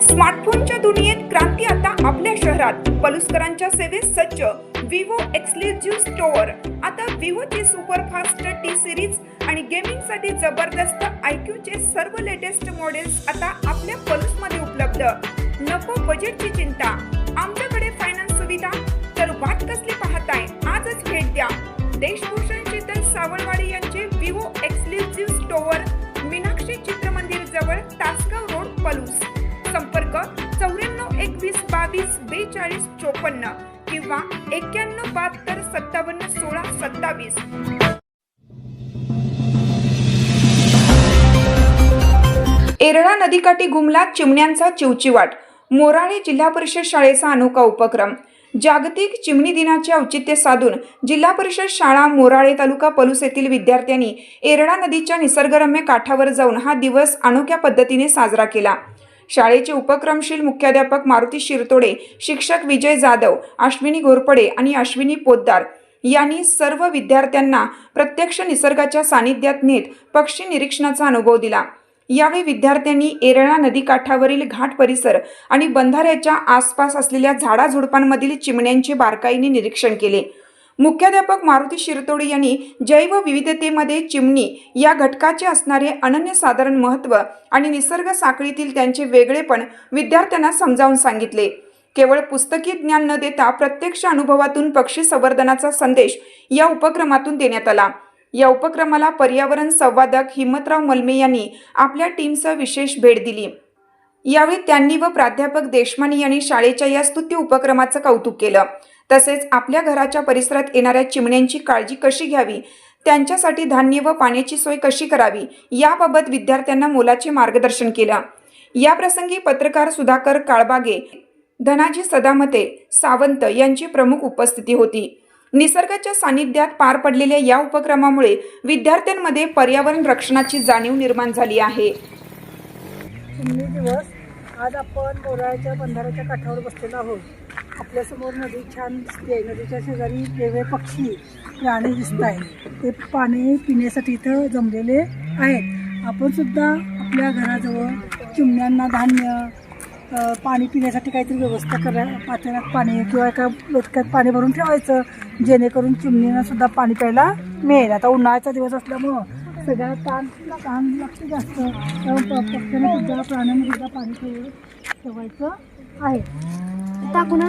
स्मार्टफोनच्या दुनियेत क्रांती आता आपल्या शहरात. पलुसकरांच्या सेवेत सज्ज विवो एक्सक्लुझिव्ह स्टोअर. आता विवोची सुपरफास्ट टी सिरीज आणि गेमिंगसाठी जबरदस्त आयक्यूचे सर्व लेटेस्ट मॉडेल्स आता आपल्या पलुसमध्ये उपलब्ध. नको बजेटची चिंता, आमच्याकडे फायनान्स सुविधा. तर वाट कसली पाहताय, आजच भेट द्या. देशभूषण शीतल सावळवाडी यांचे Vivo exclusive store, Meenakshi Chitramandir जवळ, तासगाव रोड, पलूस. संपर्क 94 21 22 42 54 किंवा 91 72 57 16 27. एरळा नदीकाठी घुमला चिमण्यांचा चिवचिवाट. मोराळे जिल्हा परिषद शाळेचा अनोखा उपक्रम. जागतिक चिमणी दिनाचे औचित्य साधून जिल्हा परिषद शाळा मोराळे तालुका पलूस येथील विद्यार्थ्यांनी एरळा नदीच्या निसर्गरम्य काठावर जाऊन हा दिवस अनोख्या पद्धतीने साजरा केला. शाळेचे उपक्रमशील मुख्याध्यापक मारुती शिरतोडे, शिक्षक विजय जाधव, अश्विनी घोरपडे आणि अश्विनी पोद्दार यांनी सर्व विद्यार्थ्यांना प्रत्यक्ष निसर्गाच्या सानिध्यात नेत पक्षी निरीक्षणाचा अनुभव दिला. यावेळी विद्यार्थ्यांनी एरळा नदीकाठावरील घाट परिसर आणि बंधाऱ्याच्या आसपास असलेल्या झाडाझुडपांमधील चिमण्यांचे बारकाईने निरीक्षण केले. मुख्याध्यापक मारुती शिरतोडे यांनी जैवविविधतेमध्ये चिमणी या घटकाचे असणारे अनन्यसाधारण महत्त्व आणि निसर्ग साखळीतील त्यांचे वेगळेपण विद्यार्थ्यांना समजावून सांगितले. केवळ पुस्तकी ज्ञान न देता प्रत्यक्ष अनुभवातून पक्षी संवर्धनाचा संदेश या उपक्रमातून देण्यात आला. या उपक्रमाला पर्यावरण संवादक हिम्मतराव मलमे यांनी आपल्या टीमसह विशेष भेट दिली. यावेळी त्यांनी व प्राध्यापक देशमानी यांनी शाळेच्या या स्तुत्य उपक्रमाचं कौतुक केलं. तसेच आपल्या घराच्या परिसरात येणाऱ्या चिमण्यांची काळजी कशी घ्यावी, त्यांच्यासाठी धान्य व पाण्याची सोय कशी करावी याबाबत विद्यार्थ्यांना मोलाचे मार्गदर्शन केलं. या प्रसंगी पत्रकार सुधाकर काळबागे, धनाजी सदामते सावंत यांची प्रमुख उपस्थिती होती. निसर्गाच्या सानिध्यात पार पडलेल्या या उपक्रमामुळे विद्यार्थ्यांमध्ये पर्यावरण रक्षणाची जाणीव निर्माण झाली आहे. चिमणी दिवस. आज आपण मोराळ्याच्या बंधाऱ्याच्या काठावर बसलेलो आहोत. आपल्यासमोर नदी छान दिसते. नदीच्या शेजारी वेगवेगळे पक्षी, प्राणी दिसत आहेत. ते पाणी पिण्यासाठी इथं जमलेले आहेत. आपण सुद्धा आपल्या घराजवळ चिमण्यांना धान्य, पाणी पिण्यासाठी काहीतरी व्यवस्था पातेल्यात पाणी किंवा एका लोटक्यात पाणी भरून ठेवायचं, जेणेकरून चिमणींना सुद्धा पाणी प्यायला मिळेल. आता उन्हाळ्याचा दिवस असल्यामुळं सगळ्या ताण लागते जास्त. पक्ष्यांना सुद्धा, प्राण्यांना सुद्धा पाणी ठेवायचं आहे. टाकून